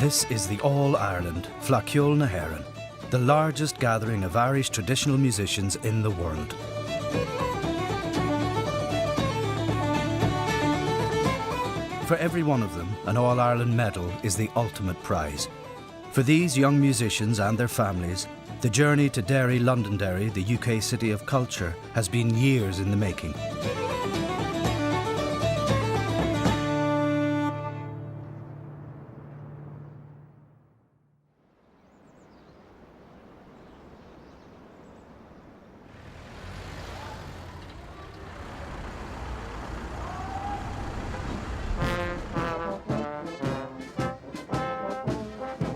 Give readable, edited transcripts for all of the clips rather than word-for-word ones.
This is the All-Ireland Fleadh na hÉireann, the largest gathering of Irish traditional musicians in the world. For every one of them, an All-Ireland medal is the ultimate prize. For these young musicians and their families, the journey to Derry, Londonderry, the UK city of culture, has been years in the making.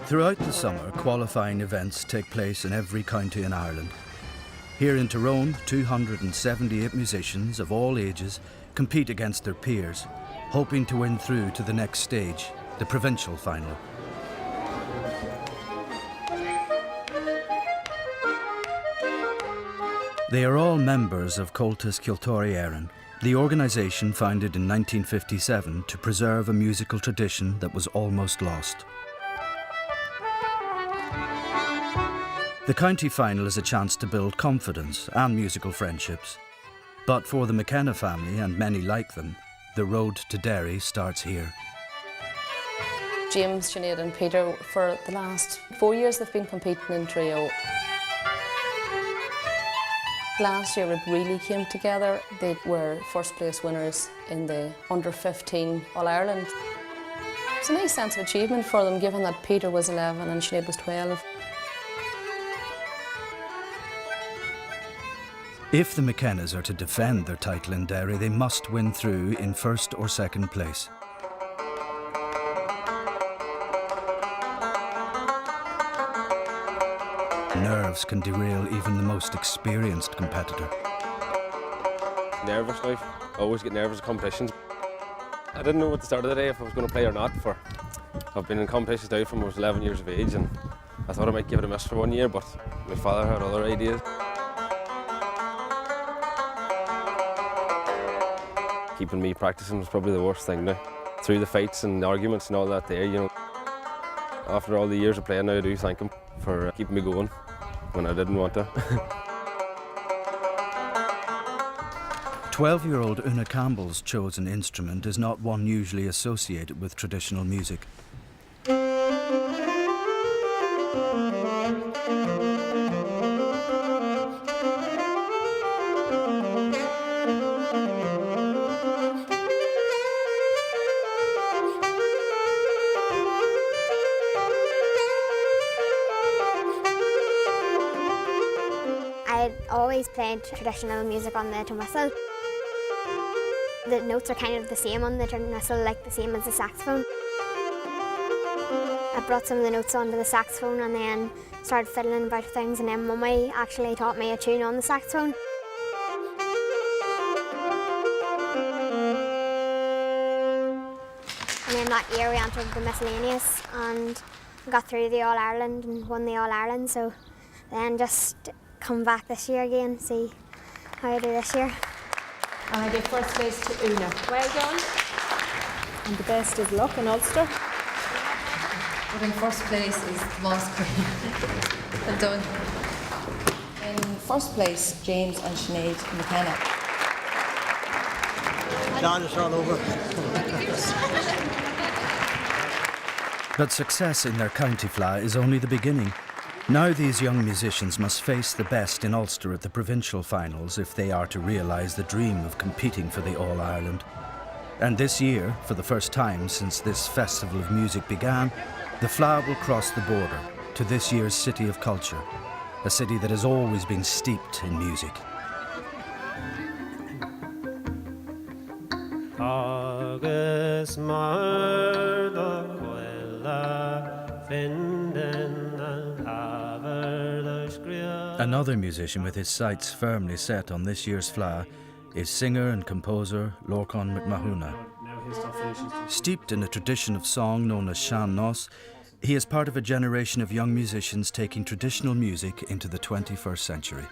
Throughout the summer, qualifying events take place in every county in Ireland. Here in Tyrone, 278 musicians of all ages compete against their peers, hoping to win through to the next stage, the provincial final. They are all members of Comhaltas Ceoltóirí Éireann, the organisation founded in 1957 to preserve a musical tradition that was almost lost. The county final is a chance to build confidence and musical friendships. But for the McKenna family and many like them, the road to Derry starts here. James, Sinead and Peter, for the last 4 years they've been competing in trio. Last year it really came together. They were first place winners in the under-15 All-Ireland. It's a nice sense of achievement for them, given that Peter was 11 and Sinead was 12. If the McKennas are to defend their title in Derry, they must win through in first or second place. Nerves can derail even the most experienced competitor. Nervous now. I always get nervous at competitions. I didn't know at the start of the day if I was going to play or not. I've been in competitions now from I was 11 years of age, and I thought I might give it a miss for 1 year, but my father had other ideas. Keeping me practicing was probably the worst thing now. Through the fights and arguments and all that there, you know. After all the years of playing now, I do thank him for keeping me going when I didn't want to. 12-year-old Una Campbell's chosen instrument is not one usually associated with traditional music. I'd always played traditional music on the whistle. The notes are kind of the same on the whistle, like the same as the saxophone. I brought some of the notes onto the saxophone and then started fiddling about things, and then Mummy actually taught me a tune on the saxophone. And then that year we entered the miscellaneous and got through the All-Ireland and won the All-Ireland, so then just come back this year again, see how I do this year. And I give first place to Una. Well done. And the best is Luck in Ulster. But in first place is Moss Green. Well done. In first place, James and Sinead McKenna. John is all over. But success in their county fleadh is only the beginning. Now these young musicians must face the best in Ulster at the provincial finals if they are to realise the dream of competing for the All-Ireland. And this year, for the first time since this festival of music began, the fleadh will cross the border to this year's City of Culture, a city that has always been steeped in music. Another musician with his sights firmly set on this year's fleadh is singer and composer Lorcan McMahuna. Steeped in a tradition of song known as Sean Nos, he is part of a generation of young musicians taking traditional music into the 21st century.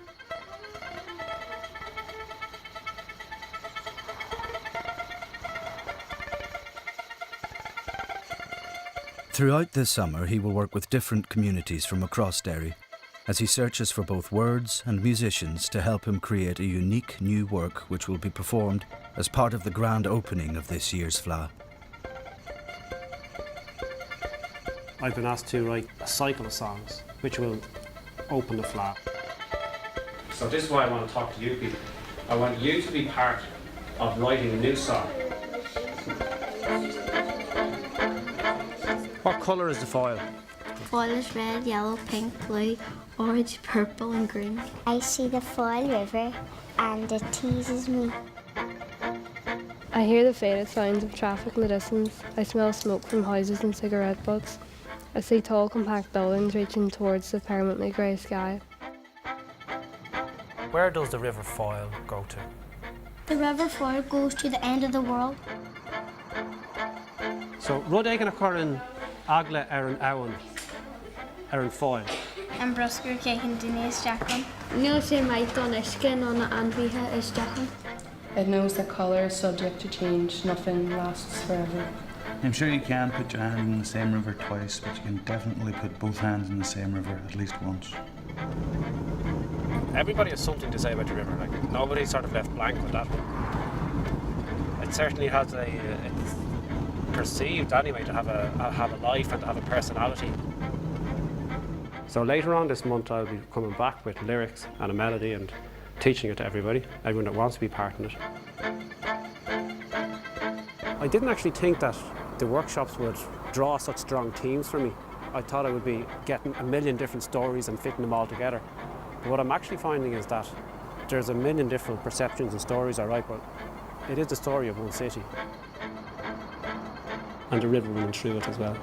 Throughout this summer, he will work with different communities from across Derry as he searches for both words and musicians to help him create a unique new work which will be performed as part of the grand opening of this year's fleadh. I've been asked to write a cycle of songs which will open the fleadh. So this is why I want to talk to you people. I want you to be part of writing a new song. What colour is the foil? Foil is red, yellow, pink, blue, orange, purple and green. I see the Foyle River and it teases me. I hear the faded sounds of traffic in the distance. I smell smoke from houses and cigarette butts. I see tall, compact buildings reaching towards the permanently grey sky. Where does the River Foyle go to? The River Foyle goes to the end of the world. So rud éigean occur in Agla ar an Abhainn ar an Foyle. And Brusker Kagan Denise Jacqueline. Níl sé maith don iscin on the anbíthe is deachan. It knows that colour is subject to change, nothing lasts forever. I'm sure you can put your hand in the same river twice, but you can definitely put both hands in the same river at least once. Everybody has something to say about the river. Like nobody's sort of left blank with that one. It certainly has it's perceived anyway to have a life and to have a personality. So later on this month I'll be coming back with lyrics and a melody and teaching it to everybody, everyone that wants to be part in it. I didn't actually think that the workshops would draw such strong themes for me. I thought I would be getting a million different stories and fitting them all together. But what I'm actually finding is that there's a million different perceptions and stories I write, but it is the story of one city. And the river running through it as well.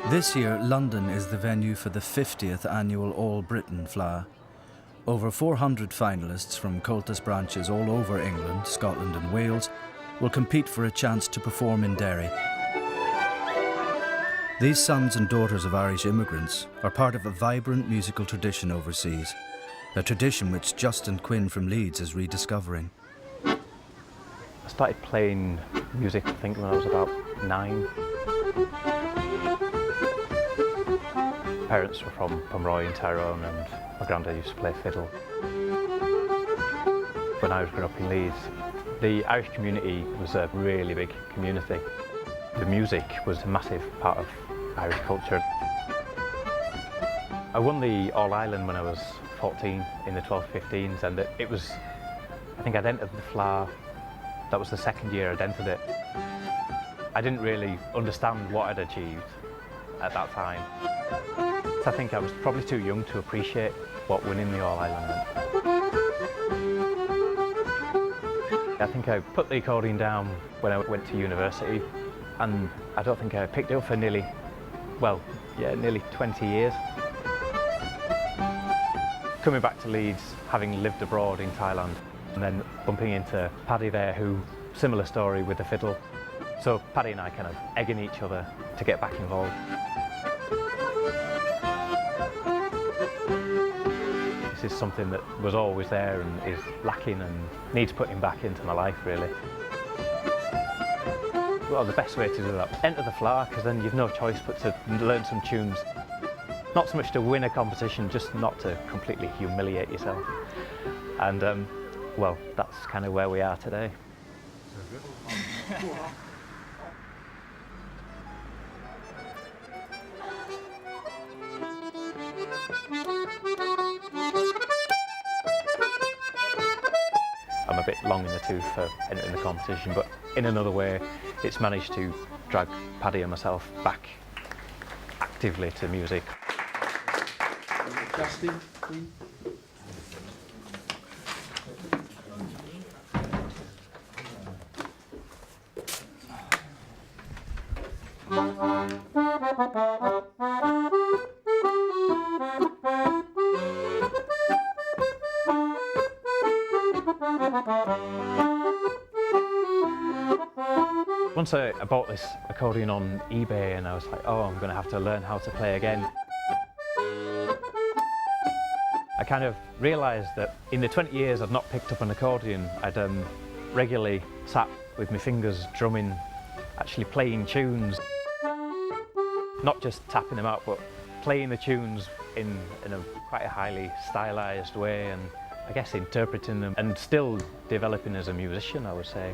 This year, London is the venue for the 50th annual All Britain fleadh. Over 400 finalists from cultus branches all over England, Scotland and Wales will compete for a chance to perform in Derry. These sons and daughters of Irish immigrants are part of a vibrant musical tradition overseas, a tradition which Justin Quinn from Leeds is rediscovering. I started playing music, I think, when I was about 9. Parents were from Pomeroy in Tyrone and my granddad used to play fiddle. When I was growing up in Leeds, the Irish community was a really big community. The music was a massive part of Irish culture. I won the All-Ireland when I was 14 in the 12-15s and it was, I think I'd entered the fleadh, that was the second year I'd entered it. I didn't really understand what I'd achieved at that time. I think I was probably too young to appreciate what winning the All-Ireland meant. I think I put the accordion down when I went to university and I don't think I picked it up for nearly 20 years. Coming back to Leeds, having lived abroad in Thailand and then bumping into Paddy there who, similar story with the fiddle. So Paddy and I kind of egging each other to get back involved. This is something that was always there and is lacking and needs putting back into my life, really. Well, the best way to do that, enter the fleadh, because then you've no choice but to learn some tunes. Not so much to win a competition, just not to completely humiliate yourself. And, well, that's kind of where we are today. I'm a bit long in the tooth for entering the competition, but in another way, it's managed to drag Paddy and myself back actively to music. Justin. Once I bought this accordion on eBay and I was like, oh, I'm going to have to learn how to play again. I kind of realised that in the 20 years I'd not picked up an accordion, I'd regularly sat with my fingers drumming, actually playing tunes. Not just tapping them out, but playing the tunes in quite a highly stylised way, and I guess interpreting them and still developing as a musician, I would say.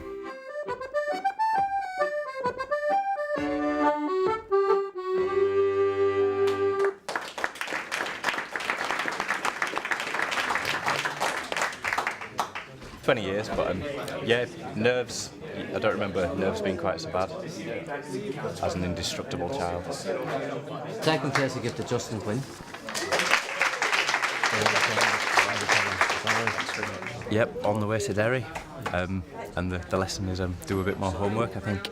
20 years, but yeah, nerves. I don't remember nerves being quite so bad as an indestructible child. Second place I give to Justin Quinn. Yep, on the way to Derry, and the lesson is do a bit more homework, I think.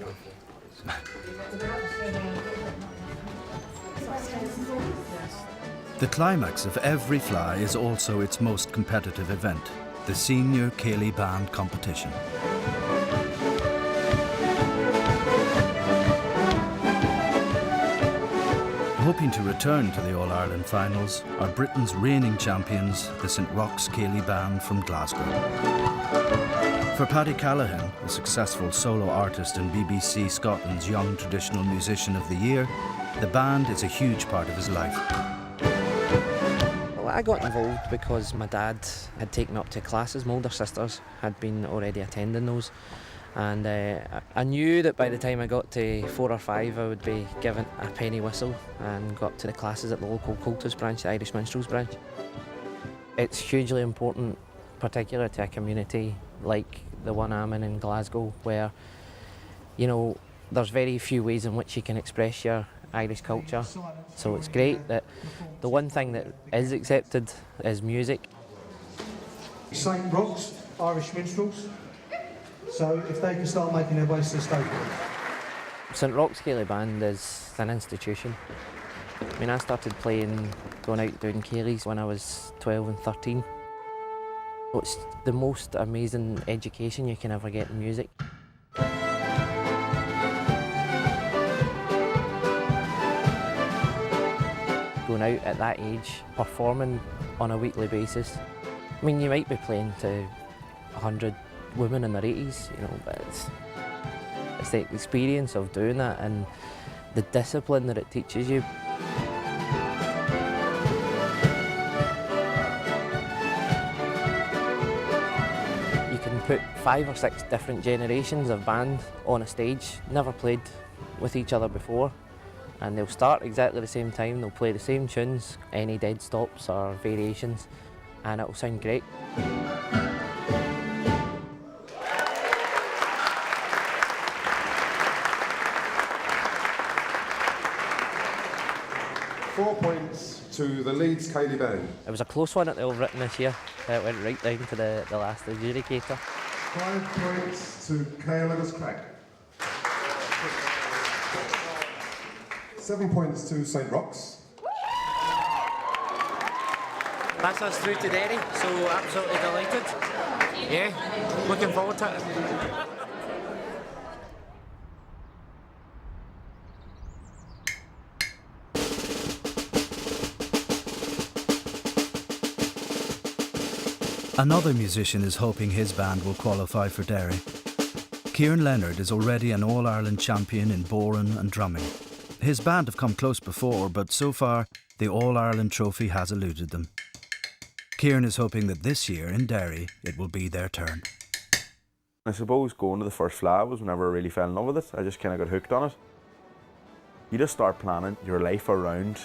The climax of every fly is also its most competitive event, the Senior Céilí Band competition. Hoping to return to the All-Ireland finals are Britain's reigning champions, the St Roch's Céilí Band from Glasgow. For Paddy Callaghan, a successful solo artist and BBC Scotland's Young Traditional Musician of the Year, the band is a huge part of his life. Well, I got involved because my dad had taken me up to classes. My older sisters had been already attending those. And I knew that by the time I got to 4 or 5 I would be given a penny whistle and got up to the classes at the local Cultus branch, the Irish Minstrels branch. It's hugely important, particularly to a community like the one I'm in Glasgow, where, you know, there's very few ways in which you can express your Irish culture. So it's great that the one thing that is accepted is music. St Roch's Irish Minstrels. So if they can start making their way to the stage. St Roch's Céilí Band is an institution. I mean, I started playing, going out doing Céilís when I was 12 and 13. It's the most amazing education you can ever get in music. Going out at that age, performing on a weekly basis. I mean, you might be playing to 100 women in their 80s, you know, but it's the experience of doing that and the discipline that it teaches you. You can put 5 or 6 different generations of band on a stage, never played with each other before, and they'll start exactly the same time, they'll play the same tunes, any dead stops or variations, and it'll sound great. Four points to the Leeds Céilí Band. It was a close one at the Old Written this year. It went right down to the last adjudicator. 5 points to Cale Craig. 7 points to St Roch's. That's us through to Derry, so absolutely delighted. Yeah, looking forward to it. Another musician is hoping his band will qualify for Derry. Kieran Leonard is already an All-Ireland champion in bodhrán and drumming. His band have come close before, but so far the All-Ireland trophy has eluded them. Kieran is hoping that this year in Derry it will be their turn. I suppose going to the first fleadh was whenever I really fell in love with it. I just kind of got hooked on it. You just start planning your life around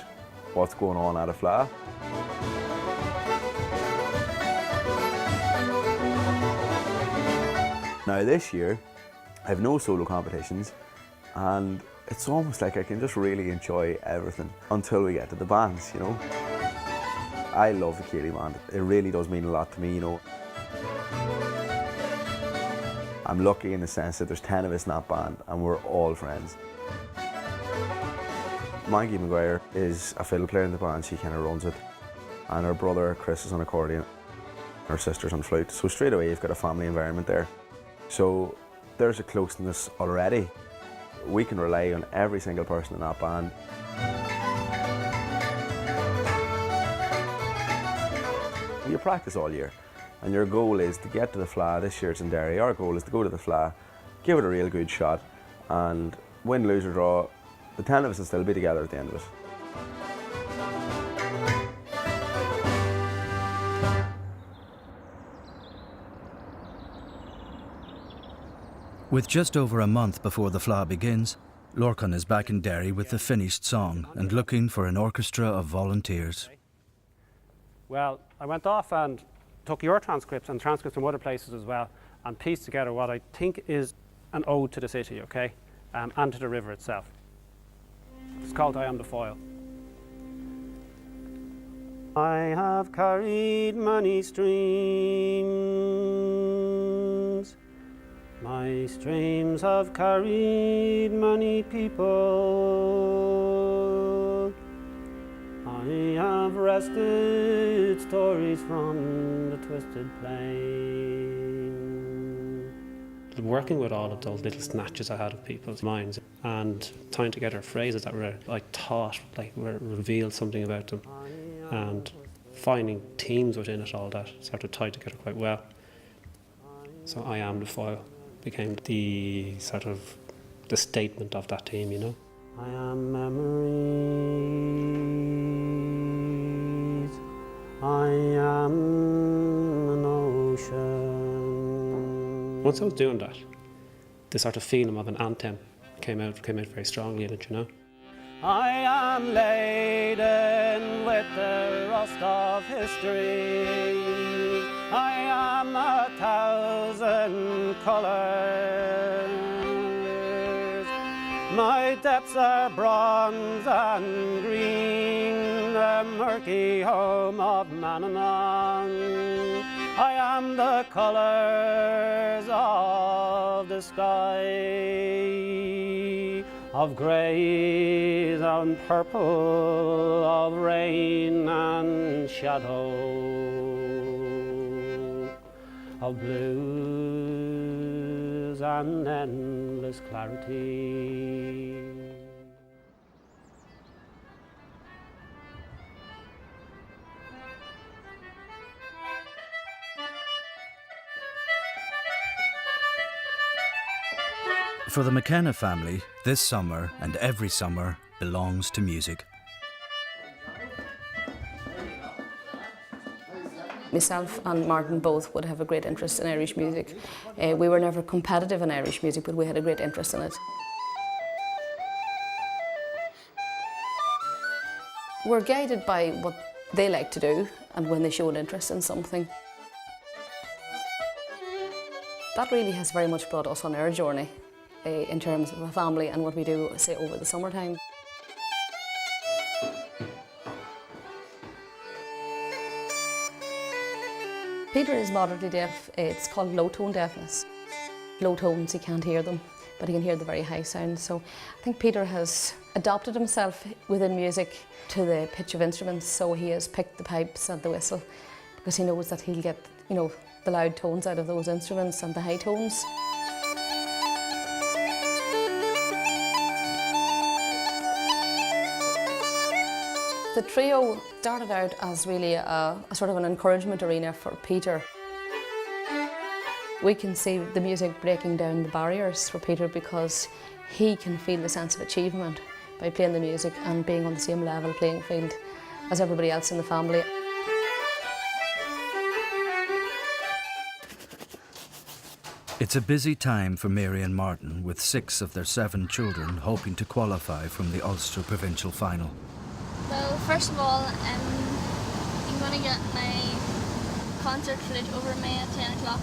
what's going on at a fleadh. Now this year, I have no solo competitions, and it's almost like I can just really enjoy everything until we get to the bands, you know. I love the Céilí Band. It really does mean a lot to me, you know. I'm lucky in the sense that there's 10 of us in that band and we're all friends. Maggie Maguire is a fiddle player in the band, she kind of runs it. And her brother Chris is on accordion, her sister's on flute. So straight away you've got a family environment there. So there's a closeness already. we can rely on every single person in that band. You practice all year, and your goal is to get to the fleadh. This year it's in Derry. Our goal is to go to the fleadh, give it a real good shot, and win, lose or draw, the 10 of us will still be together at the end of it. With just over a month before the fleadh begins, Lorcan is back in Derry with the finished song and looking for an orchestra of volunteers. Well, I went off and took your transcripts and transcripts from other places as well and pieced together what I think is an ode to the city, okay, and to the river itself. It's called I Am the Foyle. I have carried many streams. My streams have carried many people. I have wrested stories from the twisted plain. Working with all of those little snatches I had of people's minds and tying together phrases that were, I thought, were revealed something about them, and finding themes within it all that sort of tied together quite well. So I Am the Foyle became the sort of the statement of that theme, you know. I am memories, I am an ocean. Once I was doing that, the sort of feeling of an anthem came out very strongly in it, you know. I am laden with the rust of history. I am 1,000 colours. My depths are bronze and green, the murky home of Manannán. I am the colours of the sky, of greys and purple, of rain and shadow, of blues and endless clarity. For the McKenna family, this summer and every summer belongs to music. Myself and Martin both would have a great interest in Irish music. We were never competitive in Irish music, but we had a great interest in it. We're guided by what they like to do and when they show an interest in something. That really has very much brought us on our journey in terms of a family and what we do, say, over the summertime. Peter is moderately deaf. It's called low-tone deafness. Low tones, he can't hear them, but he can hear the very high sounds. So I think Peter has adapted himself within music to the pitch of instruments, so he has picked the pipes and the whistle because he knows that he'll get, you know, the loud tones out of those instruments and the high tones. The trio started out as really a sort of an encouragement arena for Peter. We can see the music breaking down the barriers for Peter because he can feel the sense of achievement by playing the music and being on the same level playing field as everybody else in the family. It's a busy time for Mary and Martin, with 6 of their 7 children hoping to qualify from the Ulster Provincial Final. Well, first of all, I'm going to get my concert fleadh over me at 10 o'clock.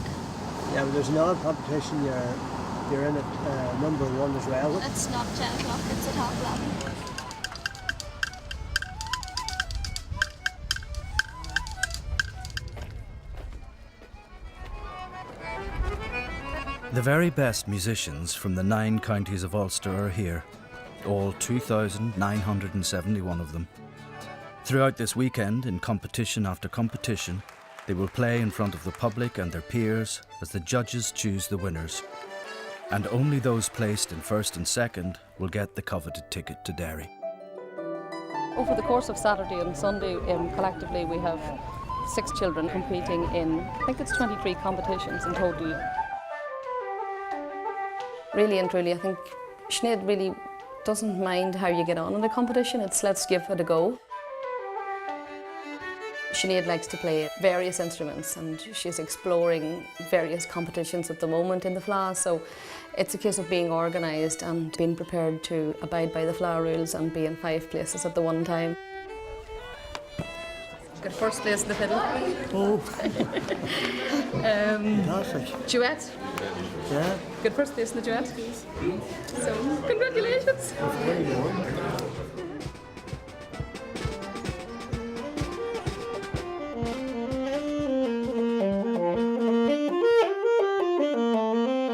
Yeah, but there's another competition, you're in at number 1 as well. It's not 10 o'clock, it's at 11:30. The very best musicians from the 9 counties of Ulster are here, all 2,971 of them. Throughout this weekend, in competition after competition, they will play in front of the public and their peers as the judges choose the winners. and only those placed in first and second will get the coveted ticket to Derry. Over the course of Saturday and Sunday, collectively we have 6 children competing in, I think it's 23 competitions in total. Really and truly, I think Sinead really doesn't mind how you get on in the competition. It's let's give it a go. Sinead likes to play various instruments and she's exploring various competitions at the moment in the fleadh, so it's a case of being organised and being prepared to abide by the fleadh rules and be in 5 places at the one time. Got first place in the fiddle. Oh. Fantastic. Duet. Yeah. Good first place in the duet. So, congratulations.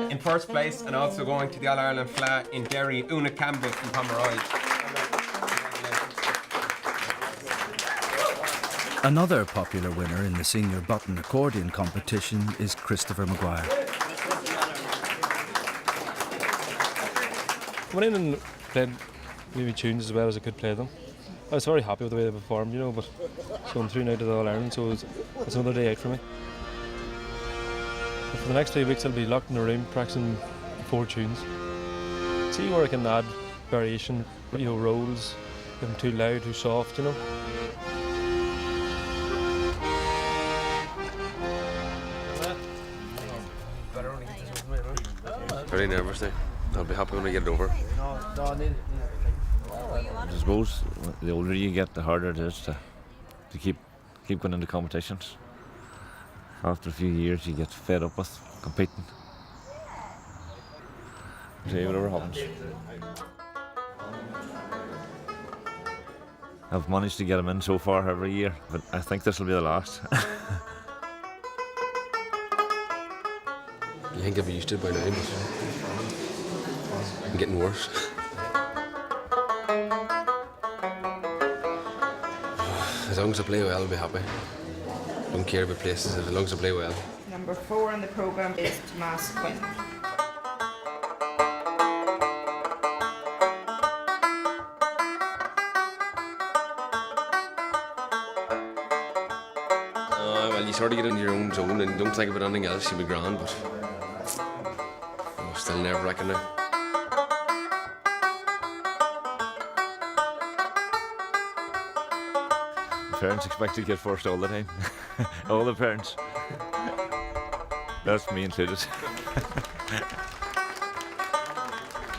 In first place, and also going to the All-Ireland fleadh in Derry, Una Campbell from Pomeroy. Another popular winner in the senior button accordion competition is Christopher Maguire. Went in and played maybe tunes as well as I could play them. I was very happy with the way they performed, you know, but so I'm through now to the All-Ireland, so it's another day out for me. But for the next 3 weeks I'll be locked in a room practicing 4 tunes. See where I can add variation, you know, rolls, if I'm too loud, too soft, you know. Very nervous now. I'll be happy when I get it over. I suppose the older you get, the harder it is to keep going into competitions. After a few years, you get fed up with competing. See whatever happens. I've managed to get them in so far every year, but I think this will be the last. You think I'll be used to it by now, but I'm getting worse. As long as I play well, I'll be happy. Don't care about places, as long as I play well. Number 4 on the programme is Tomas Quinn. Well, you sort of get in your own zone and don't think about anything else, you'll be grand, but I'm still nerve-wracking now. Parents expect you to get first all the time. All the parents. That's me included.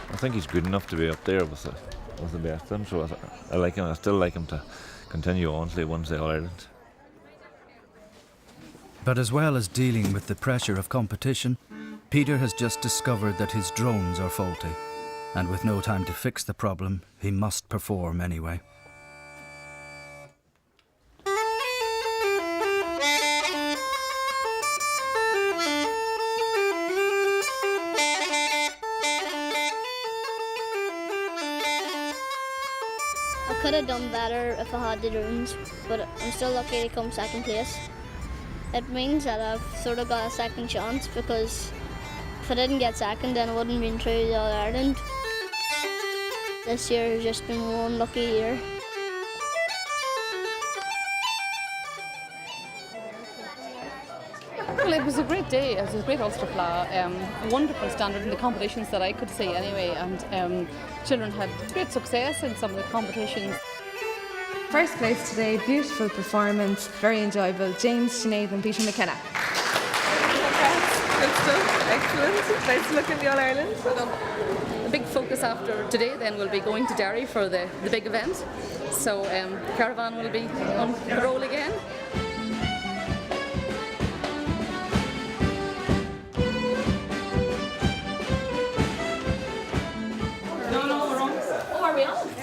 I think he's good enough to be up there with the best of them, so I like him. I still like him to continue on till he wins the All-Ireland. But as well as dealing with the pressure of competition, Peter has just discovered that his drones are faulty, and with no time to fix the problem, he must perform anyway. I could have done better if I had the drones, but I'm still lucky to come second place. It means that I've sort of got a second chance, because if I didn't get second, then I wouldn't have been through the All-Ireland. This year has just been one lucky year. Well, it was a great day. It was a great Ulster fleadh. Wonderful standard in the competitions that I could see anyway, and children had great success in some of the competitions. First place today, beautiful performance, very enjoyable. James, Sinead and Peter McKenna. Good stuff, excellent. Nice to look in the All-Ireland. The big focus after today then will be going to Derry for the big event. So the caravan will be on the roll again.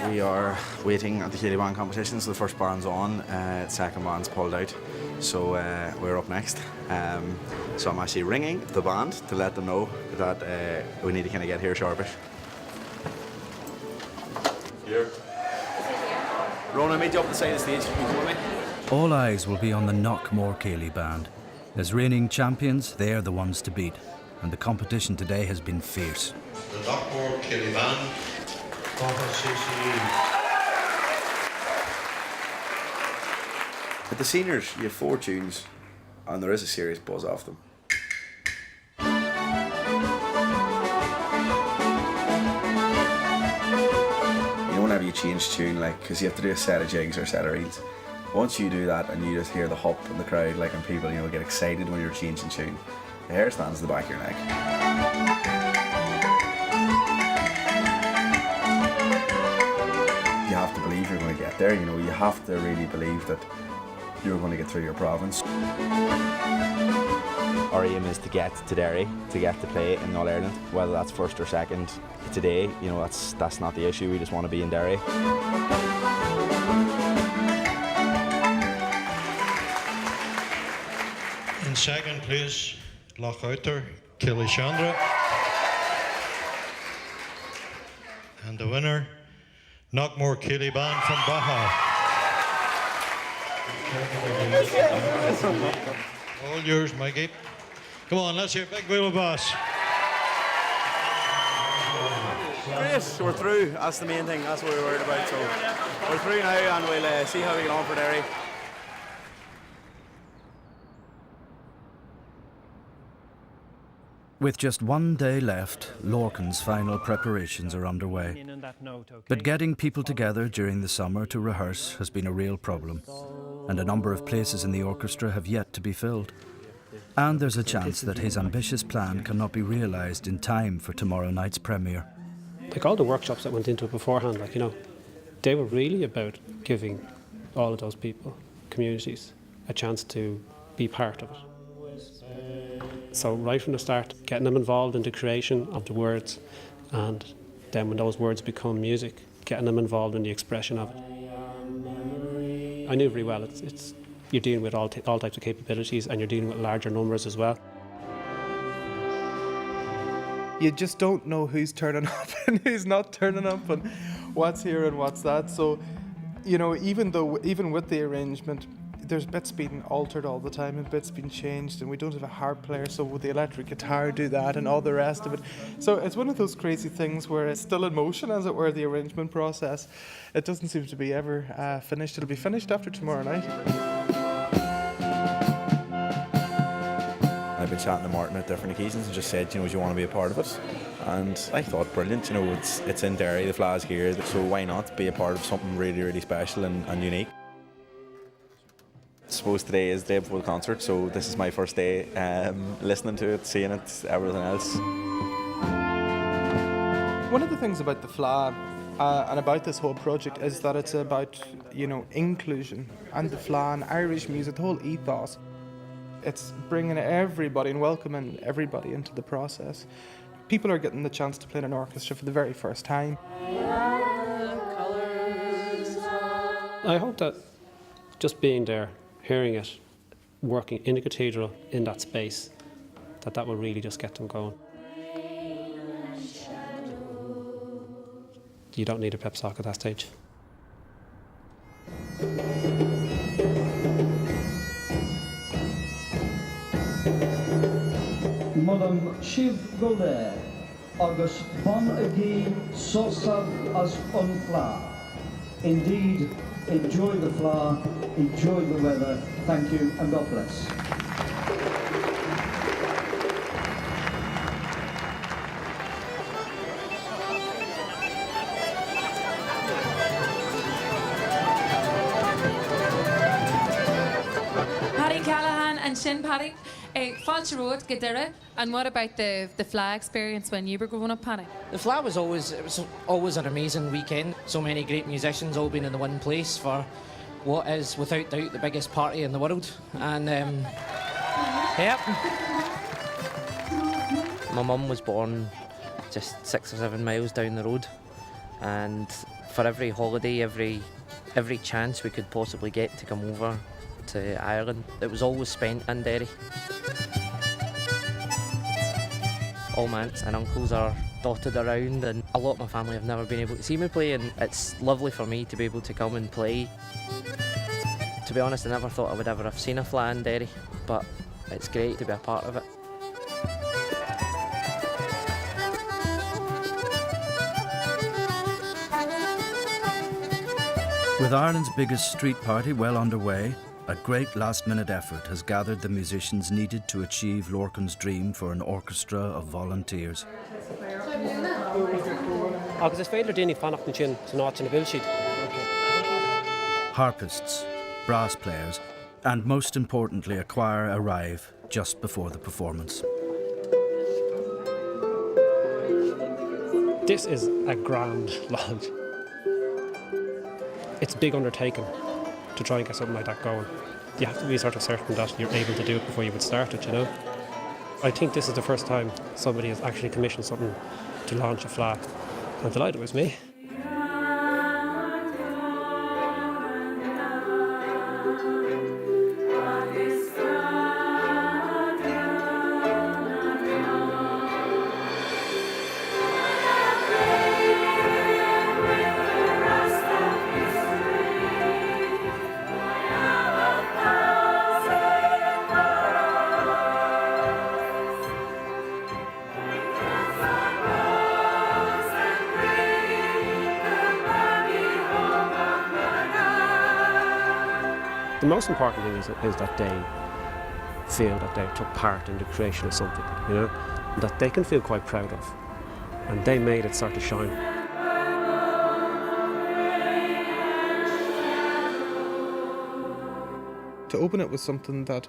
We are waiting at the Cayley Band competition, so the first band's on, second band's pulled out, so we're up next. So I'm actually ringing the band to let them know that we need to kind of get here sharpish. Here. Ronan, meet you up the side of the stage. You come with me. All eyes will be on the Knockmore Cayley Band. As reigning champions, they are the ones to beat. and the competition today has been fierce. The Knockmore Killy Band, CCE. At the seniors, you have 4 tunes, and there is a serious buzz off them. Whenever you change tune, like, because you have to do a set of jigs or a set of reels, once you do that and you just hear the hop in the crowd, like, and people, get excited when you're changing tune, the hair stands to the back of your neck. You have to believe you're going to get there, you have to really believe that you're going to get through your province. Our aim is to get to Derry, to get to play in All Ireland, whether that's first or second. Today, that's not the issue. We just want to be in Derry. In second place, Lochouter, Killishandra. And the winner, Knockmore Killy Band from Baja. All yours, Mikey. Come on, let's hear Big Wheel Boss. Great, we're through. That's the main thing. That's what we're worried about. So we're through now, and we'll see how we get on for Derry. With just one day left, Lorcan's final preparations are underway. But getting people together during the summer to rehearse has been a real problem, and a number of places in the orchestra have yet to be filled. And there's a chance that his ambitious plan cannot be realised in time for tomorrow night's premiere. Like all the workshops that went into it beforehand, they were really about giving all of those people, communities, a chance to be part of it. So right from the start, getting them involved in the creation of the words, and then when those words become music, getting them involved in the expression of it. I knew very well it's you're dealing with all types of capabilities, and you're dealing with larger numbers as well. You just don't know who's turning up and who's not turning up, and what's here and what's that. So, even with the arrangement, there's bits being altered all the time and bits being changed, and we don't have a harp player, so will the electric guitar do that and all the rest of it. So it's one of those crazy things where it's still in motion, as it were, the arrangement process. It doesn't seem to be ever finished. It'll be finished after tomorrow night. I've been chatting to Martin at different occasions and just said, do you want to be a part of it? And I thought, brilliant, it's in Derry, the fleadh's here, so why not be a part of something really, really special and unique? I suppose today is the day before the concert, so this is my first day listening to it, seeing it, everything else. One of the things about the fleadh and about this whole project is that it's about, inclusion, and the fleadh and Irish music, the whole ethos. It's bringing everybody and welcoming everybody into the process. People are getting the chance to play in an orchestra for the very first time. I hope that just being there, hearing it, working in the cathedral, in that space, that will really just get them going. You don't need a pep talk at that stage. Madam Shiv Golder, agus bon agi sosab as on fleadh. Indeed, enjoy the fleadh, enjoy the weather. Thank you and God bless. Paddy Callahan and Shin Paddy. Falcha Road, Gadira, and what about the fleadh experience when you were growing up, Paddy? The fleadh was always an amazing weekend. So many great musicians all being in the one place for what is without doubt the biggest party in the world. And yep. My mum was born just 6 or 7 miles down the road, and for every holiday, every chance we could possibly get to come over to Ireland, it was always spent in Derry. All my aunts and uncles are dotted around, and a lot of my family have never been able to see me play, and it's lovely for me to be able to come and play. To be honest, I never thought I would ever have seen a fleadh in Derry, but it's great to be a part of it. With Ireland's biggest street party well underway, a great last-minute effort has gathered the musicians needed to achieve Lorcan's dream for an orchestra of volunteers. Agus is féidir daoine fannach na sin san áit na bhfuil siad. Harpists, brass players, and most importantly a choir arrive just before the performance. This is a grand launch. It's a big undertaking to try and get something like that going. You have to be sort of certain that you're able to do it before you would start it, you know. I think this is the first time somebody has actually commissioned something to launch a fleadh. I'm delighted it was me. The most important thing is that they feel that they took part in the creation of something, you know, that they can feel quite proud of, and they made it sort of shine. To open it with something that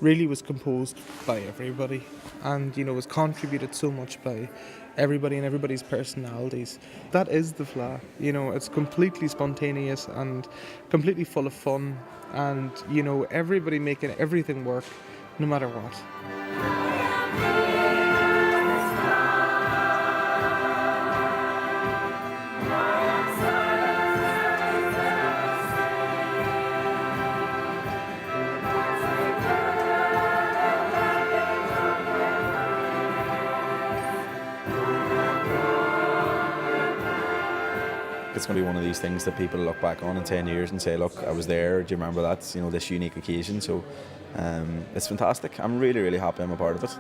really was composed by everybody and, you know, was contributed so much by everybody and everybody's personalities. That is the fleadh, you know, it's completely spontaneous and completely full of fun and, you know, everybody making everything work no matter what. It's going to be one of these things that people look back on in 10 years and say, look, I was there, do you remember that, you know, this unique occasion. So it's fantastic. I'm really, really happy I'm a part of it.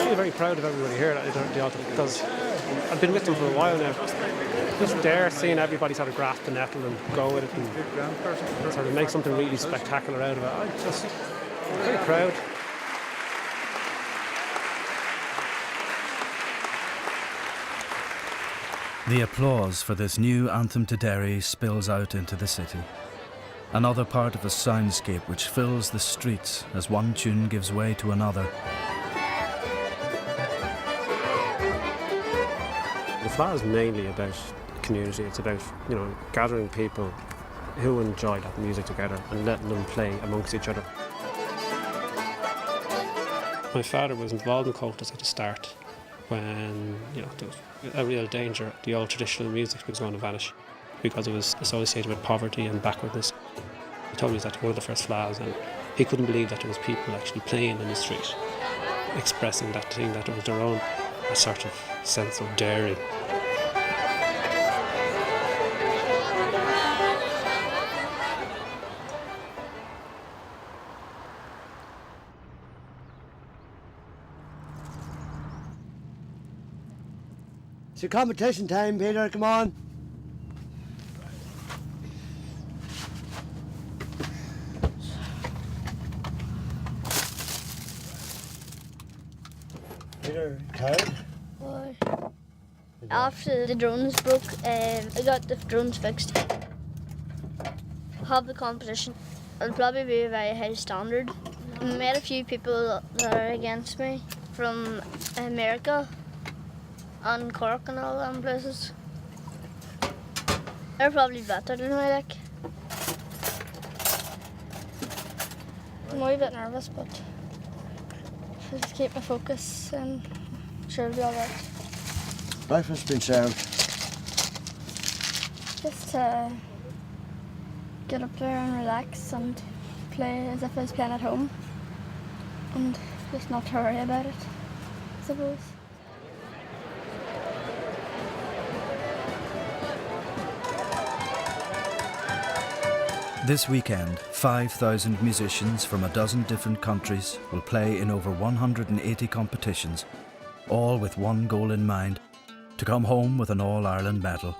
I'm very proud of everybody here at the altar because I've been with them for a while now. Just there, seeing everybody sort of grasp the nettle and go with it and sort of make something really spectacular out of it. I'm very proud. The applause for this new anthem to Derry spills out into the city. Another part of a soundscape which fills the streets as one tune gives way to another. The fleadh is mainly about community. It's about, you know, gathering people who enjoy that music together and letting them play amongst each other. My father was involved in cultus at the start when, you know, there was a real danger the old traditional music was going to vanish because it was associated with poverty and backwardness. He told me that one of the first fleadhs, and he couldn't believe that there was people actually playing in the street, expressing that thing, that it was their own a sort of sense of daring. It's your competition time, Peter, come on. Peter, tired? Why? After the drones broke, I got the drones fixed. Have the competition. It'll probably be a very high standard. I met a few people that are against me from America and Cork and all them places. They're probably better than I like. I'm a wee bit nervous, but I'll just keep my focus and I'm sure it'll be alright. Breakfast's been served. Just to get up there and relax and play as if I was playing at home and just not to worry about it, I suppose. This weekend, 5,000 musicians from a dozen different countries will play in over 180 competitions, all with one goal in mind: to come home with an All-Ireland medal.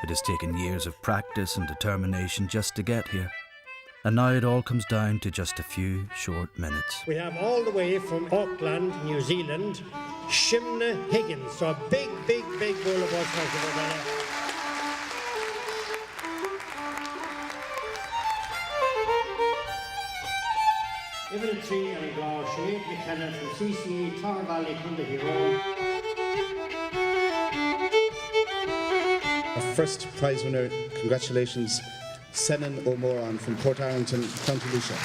It has taken years of practice and determination just to get here, and now it all comes down to just a few short minutes. We have all the way from Auckland, New Zealand, Shimna Higgins. So a big bowl of water for Bella. Evelyn Tree and Gar, Sinead McKenna from CCA, Tar Valley, Clondalkin. Our first prize winner, congratulations, Senan O'Moran from Port Arlington, County Lucia.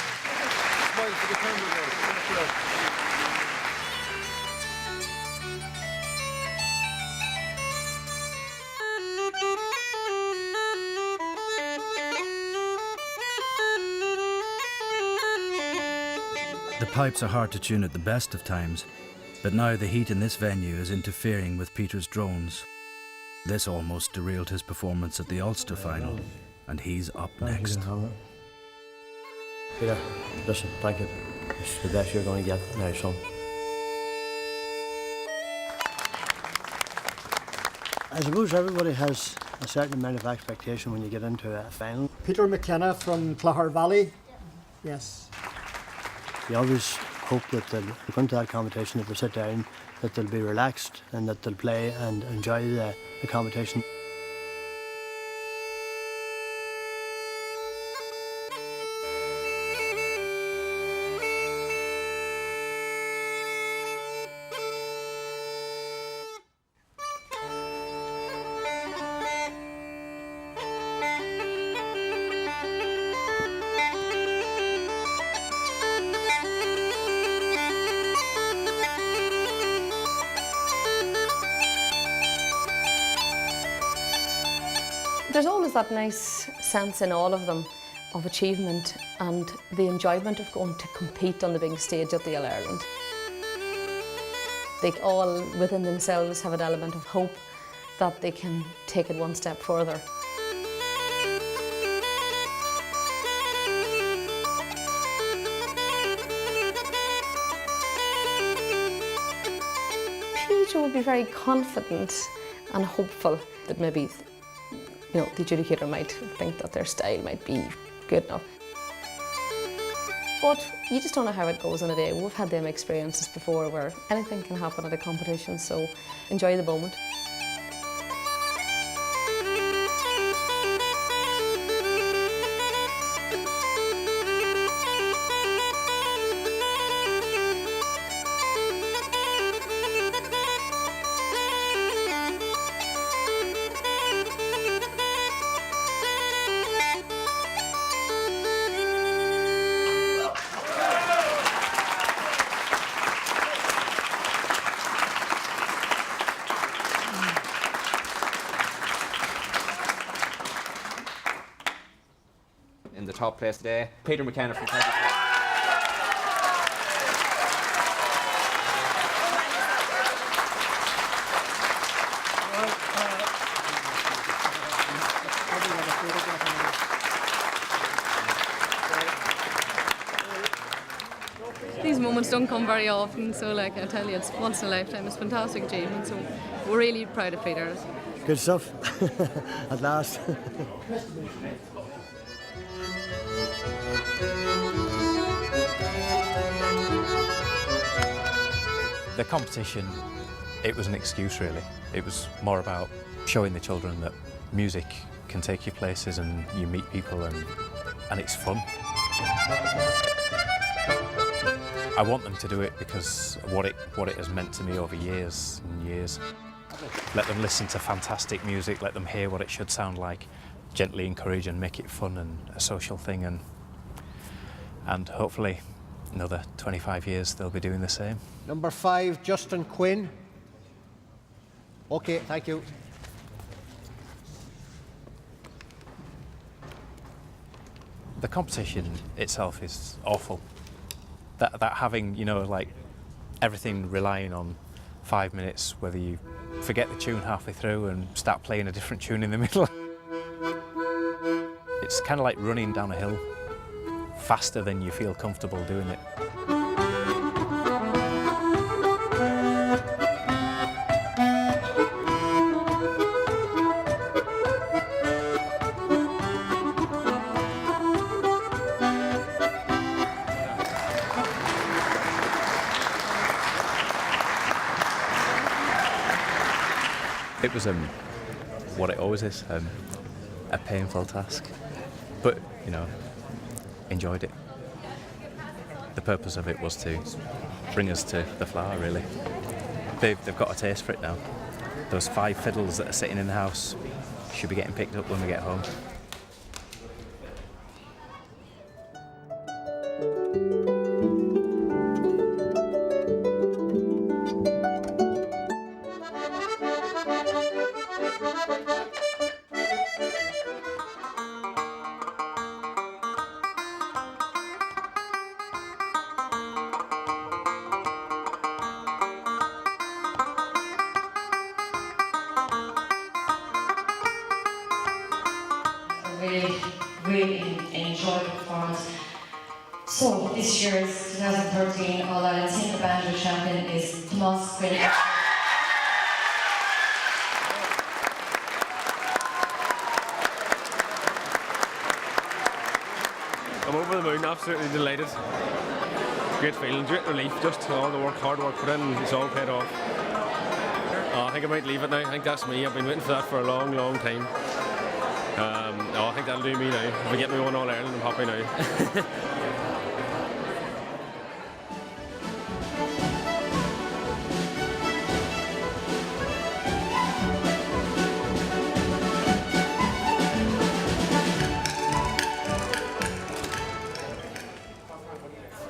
The pipes are hard to tune at the best of times, but now the heat in this venue is interfering with Peter's drones. This almost derailed his performance at the Ulster final, and he's up next. Peter, listen, thank you. It's the best you're going to get now, son. I suppose everybody has a certain amount of expectation when you get into a final. Peter McKenna from Clogher Valley. Yes. You always hope that they'll go into that competition, that they'll sit down, that they'll be relaxed and that they'll play and enjoy the competition. There's always that nice sense in all of them of achievement and the enjoyment of going to compete on the big stage at the All-Ireland. They all within themselves have an element of hope that they can take it one step further. Peter would be very confident and hopeful that maybe the adjudicator might think that their style might be good enough. But you just don't know how it goes on a day. We've had them experiences before where anything can happen at a competition, so enjoy the moment. In the top place today, Peter McKenna from County Clare. These moments don't come very often, so I tell you, it's once in a lifetime. It's a fantastic achievement, so we're really proud of Peter. Good stuff, at last. The competition, it was an excuse really. It was more about showing the children that music can take you places and you meet people and it's fun. I want them to do it because what it has meant to me over years and years. Let them listen to fantastic music, let them hear what it should sound like, gently encourage and make it fun and a social thing, and hopefully another 25 years they'll be doing the same. Number 5, Justin Quinn. Okay, thank you. The competition itself is awful. That having, you know, like everything relying on 5 minutes, whether you forget the tune halfway through and start playing a different tune in the middle. It's kind of like running down a hill faster than you feel comfortable doing it. It was what it always is, a painful task, but you know, enjoyed it. The purpose of it was to bring us to the flower, really. They've got a taste for it now. Those 5 fiddles that are sitting in the house should be getting picked up when we get home. Really enjoyed the performance. So this year's 2013 All-Ireland Senior Banjo Champion is Tomas Quinn. I'm over the moon, absolutely delighted. Great feeling, great relief, just all the hard work put in, it's all paid off. I think I might leave it now. I think that's me. I've been waiting for that for a long, long time. I think that'll do me now. If we get me one All-Ireland, I'm happy now.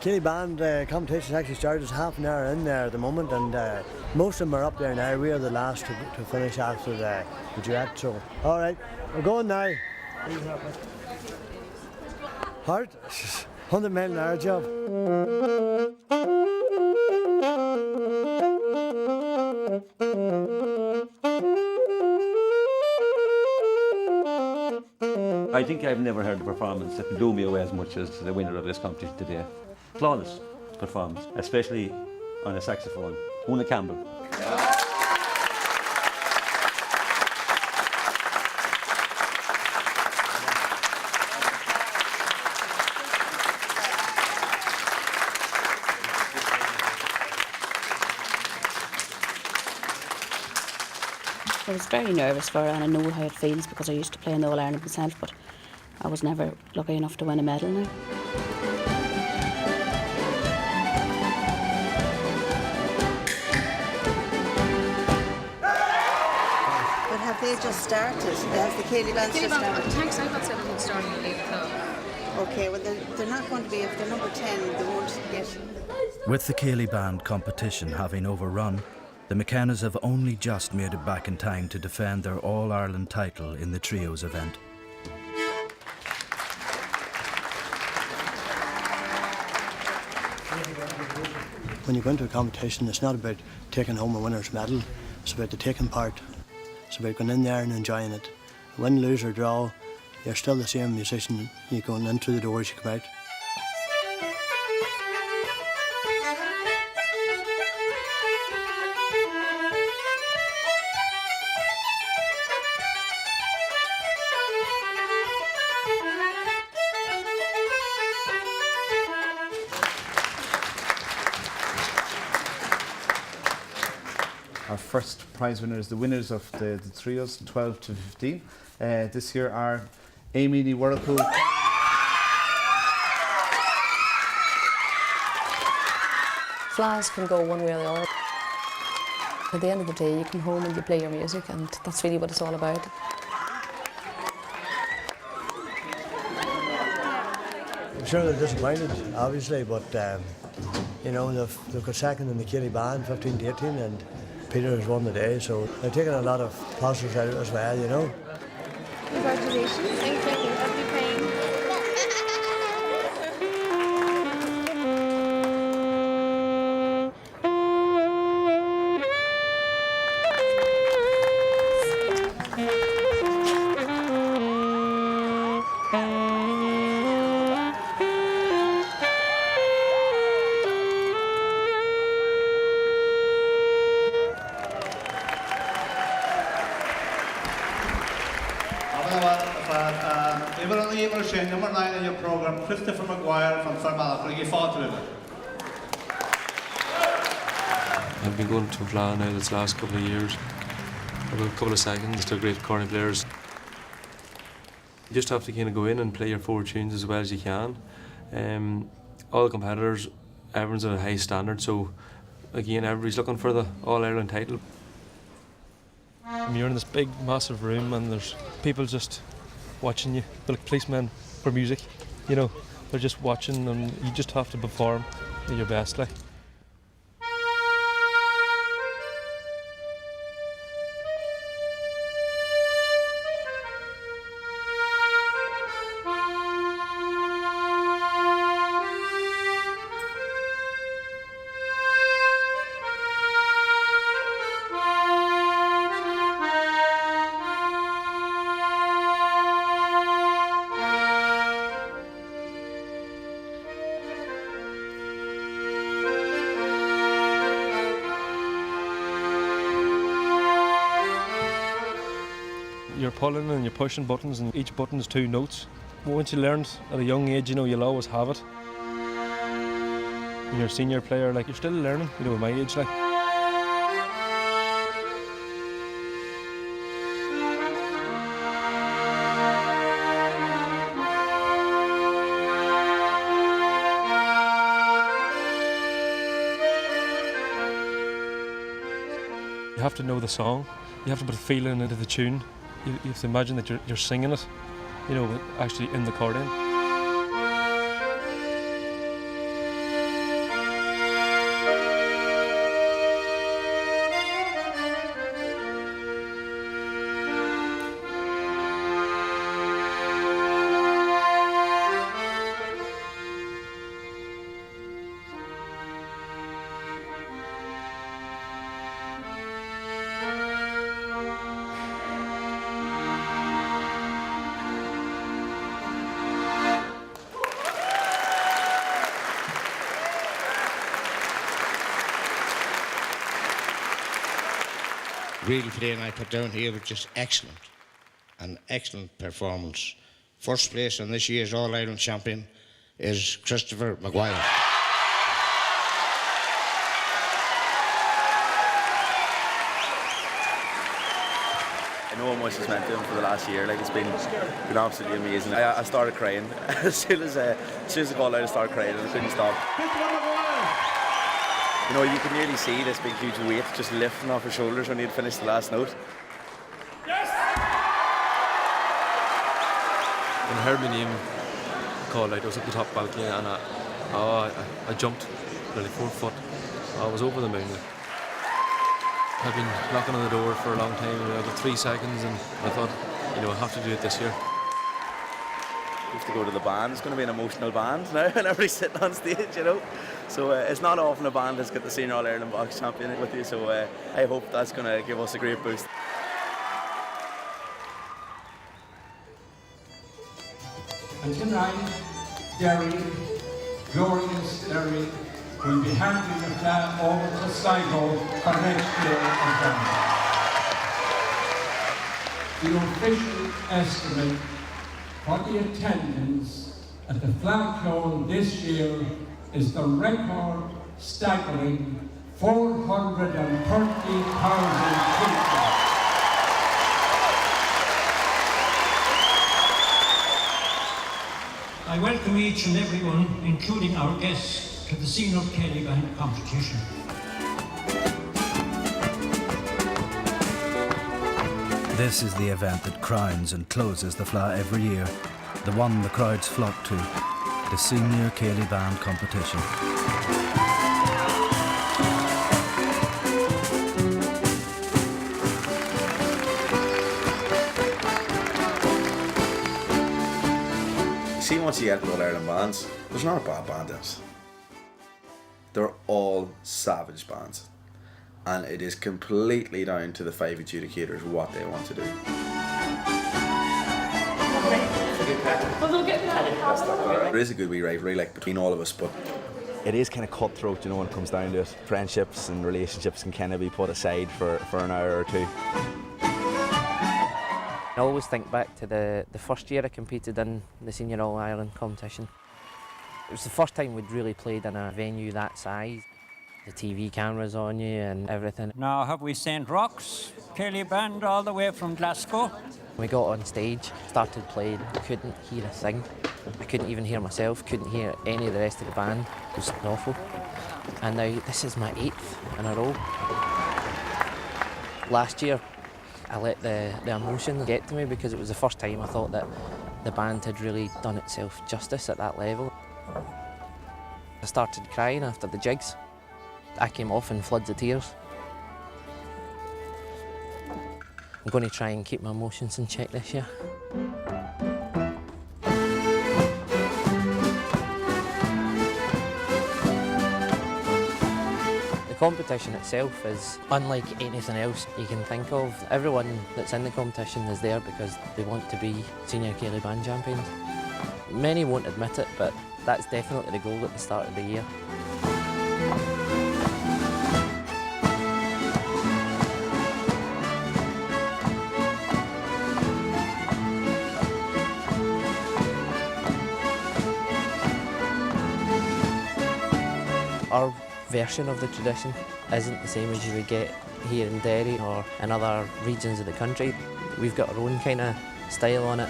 Killy Band competition actually started. There's half an hour in there at the moment, and most of them are up there now. We are the last to finish after the duet. So, all right, we're going now. Hard, 100 mile an hour job. I think I've never heard a performance that blew me away as much as the winner of this competition today. Flawless performance, especially on a saxophone, Una Campbell. I was very nervous for it, and I know how it feels because I used to play in the All-Ireland myself, but I was never lucky enough to win a medal now. But have they just started? Has the Killy Band just started? Thanks, I thought 7 would start at 8 o'clock. Okay, well they're not going to be, if they're number 10, they won't get... With the Killy Band competition having overrun, the McKennas have only just made it back in time to defend their All-Ireland title in the trios event. When you go into a competition, it's not about taking home a winner's medal, it's about the taking part. It's about going in there and enjoying it. Win, lose or draw, you're still the same musician. You're going in through the doors, you come out. Our first prize winners, the winners of the trios, 12 to 15. This year are Amy the Whirlpool. Fleadhs can go one way or the other. At the end of the day, you come home and you play your music, and that's really what it's all about. I'm sure they're disappointed, obviously, but you know, they've got second in the Killy Band, 15 to 18, and Peter has won the day, so they're taking a lot of positives out of it as well, you know. Congratulations. Thank you. I'll be playing. Number 9 in your programme, Christopher Maguire from Fermanagh. You fought to him. I've been going to fleadh now this last couple of years. I've a couple of seconds to great curling players. You just have to kind of go in and play your 4 tunes as well as you can. All the competitors, everyone's at a high standard, so again, everybody's looking for the All-Ireland title. You're in this big, massive room and there's people just watching you. They're like policemen for music, you know. They're just watching and you just have to perform at your best, like. You're pulling and you're pushing buttons and each button is 2 notes. Once you learn at a young age, you know, you'll always have it. When you're a senior player, like, you're still learning, you know, at my age, like. You have to know the song, you have to put a feeling into the tune. You have to imagine that you're singing it, you know, actually in the accordion. Really, today and I put down here was just excellent, an excellent performance. First place in this year's All-Ireland champion is Christopher Maguire. I know how much it's meant to him for the last year. Like, it's been absolutely amazing. I started crying as soon as the call out, I started crying and I couldn't stop. You know, you could nearly see this big huge weight just lifting off his shoulders when he'd finished the last note. When I heard my name called out, I was at the top balcony and I jumped nearly 4 foot. I was over the moon. I've been knocking on the door for a long time. I've got 3 seconds and I thought, you know, I have to do it this year. You have to go to the band. It's going to be an emotional band now, and everybody's sitting on stage, you know. So it's not often a band that's got the Senior All-Ireland Box Champion with you, so I hope that's going to give us a great boost. And tonight, Derry, glorious Derry, will be handing the flag over to Sligo for next year and the official estimate for the attendance at the flag clone this year is the record staggering 430,000 people. I welcome each and everyone, including our guests, to the Senior Kelly Band competition. This is the event that crowns and closes the fleadh every year, the one the crowds flock to, the Senior Kelly Band competition. See, once you get All-Ireland bands, there's not a bad band in it. They're all savage bands. And it is completely down to the 5 adjudicators what they want to do. There is a good wee rivalry like between all of us, but it is kind of cutthroat, you know, when it comes down to it. Friendships and relationships can kind of be put aside for an hour or two. I always think back to the first year I competed in the Senior All-Ireland competition. It was the first time we'd really played in a venue that size. The TV cameras on you and everything. Now have we St. Roch's, Kelly Band all the way from Glasgow. We got on stage, started playing, couldn't hear a thing. I couldn't even hear myself, couldn't hear any of the rest of the band. It was awful. And now this is my 8th in a row. Last year, I let the emotion get to me because it was the first time I thought that the band had really done itself justice at that level. I started crying after the jigs. I came off in floods of tears. I'm going to try and keep my emotions in check this year. The competition itself is unlike anything else you can think of. Everyone that's in the competition is there because they want to be senior Gaelic band champions. Many won't admit it, but that's definitely the goal at the start of the year. Our version of the tradition isn't the same as you would get here in Derry or in other regions of the country. We've got our own kind of style on it.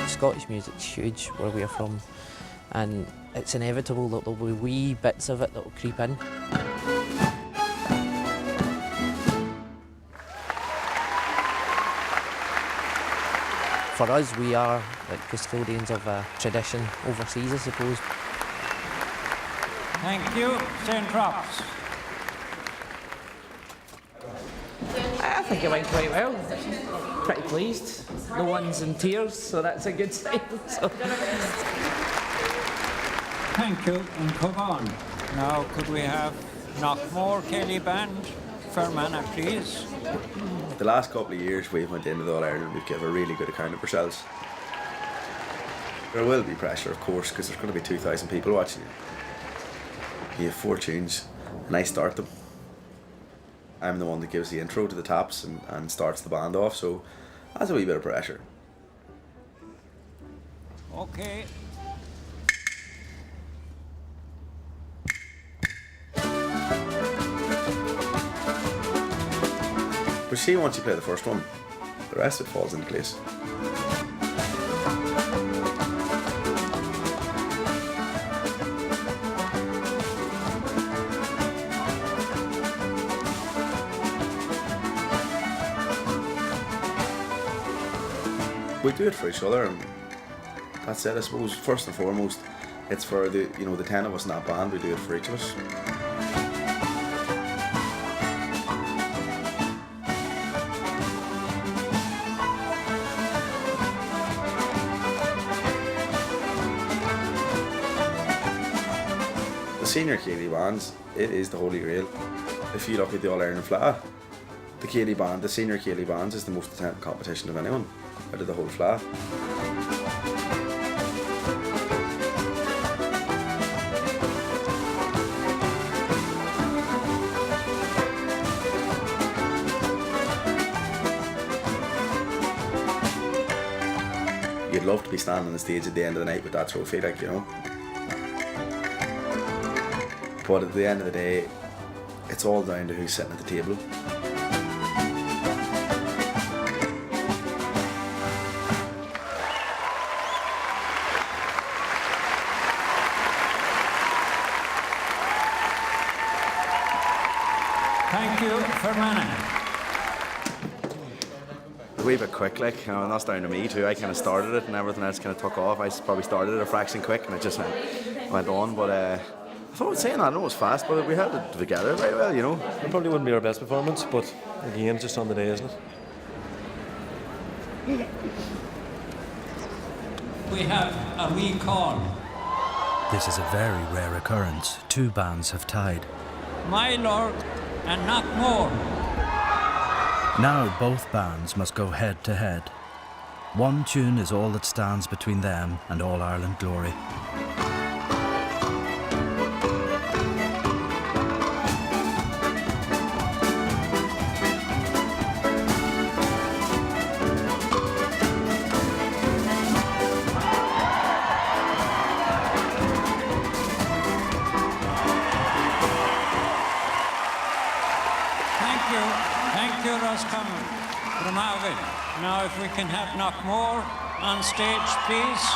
Scottish music's huge where we're from, and it's inevitable that there'll be wee bits of it that will creep in. For us, we are like custodians of a tradition overseas, I suppose. Thank you, St. Roch's. I think it went quite well. Pretty pleased. No one's in tears, so that's a good sign. So. Thank you, and come on. Now, could we have Knockmore Kelly Band, Fermanagh, please? The last couple of years we've went into the All-Ireland, we've given a really good account of ourselves. There will be pressure, of course, because there's going to be 2,000 people watching you. You have 4 tunes, and I start them. I'm the one that gives the intro to the taps and starts the band off, so that's a wee bit of pressure. Okay. But see, once you play the first one, the rest of it falls into place. We do it for each other, and that's it. I suppose first and foremost, it's for the 10 of us in that band. We do it for each of us. The senior Gaelic bands, it is the holy grail. If you look at the All-Ireland fleadh, the Gaelic band, the senior Gaelic bands, is the most attended competition of anyone out of the whole fleadh. You'd love to be standing on the stage at the end of the night with that trophy, like, you know. But at the end of the day, it's all down to who's sitting at the table. Thank you, Fermanagh. A wee bit quick, like, and that's down to me too. I kind of started it and everything else kind of took off. I probably started it a fraction quick and it just went on, but I thought saying that, I know it was fast, but we held it together very well, you know. It probably wouldn't be our best performance, but again, just on the day, isn't it? We have a wee call. This is a very rare occurrence. 2 bands have tied. My Lord and Knockmore. Now both bands must go head to head. One tune is all that stands between them and All-Ireland glory. Thank you, Roscommon. Now if we can have Knockmore on stage, please.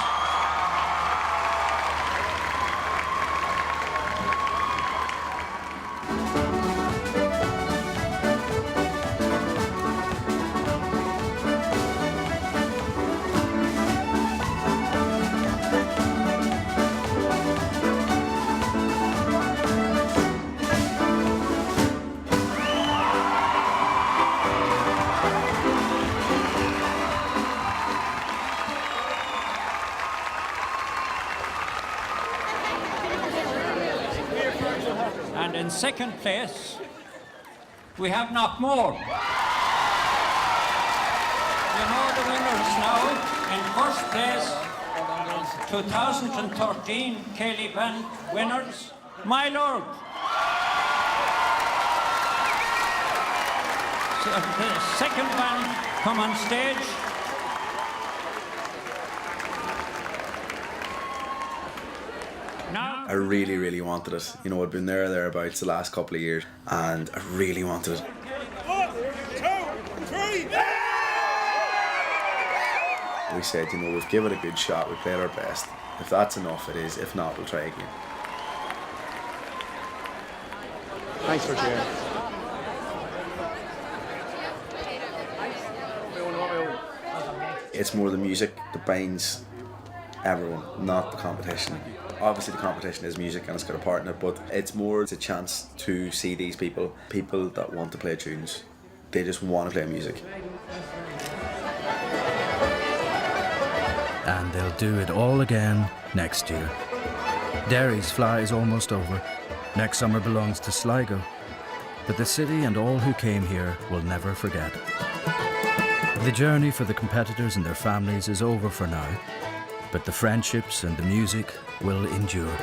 And in second place, we have Knockmore. You know the winners now. In first place, 2013 Kelly Band winners, My Lord. So the second band come on stage. I really wanted it. You know, I'd been thereabouts the last couple of years, and I really wanted it. 1, 2, 3. We said, you know, we've given it a good shot, we played our best. If that's enough, it is. If not, we'll try again. Thanks for sharing. It's more the music that binds everyone, not the competition. Obviously the competition is music and it's got a part in it, but it's more a chance to see these people that want to play tunes. They just want to play music. And they'll do it all again next year. Derry's fleadh is almost over. Next summer belongs to Sligo. But the city and all who came here will never forget. The journey for the competitors and their families is over for now, but the friendships and the music will endure.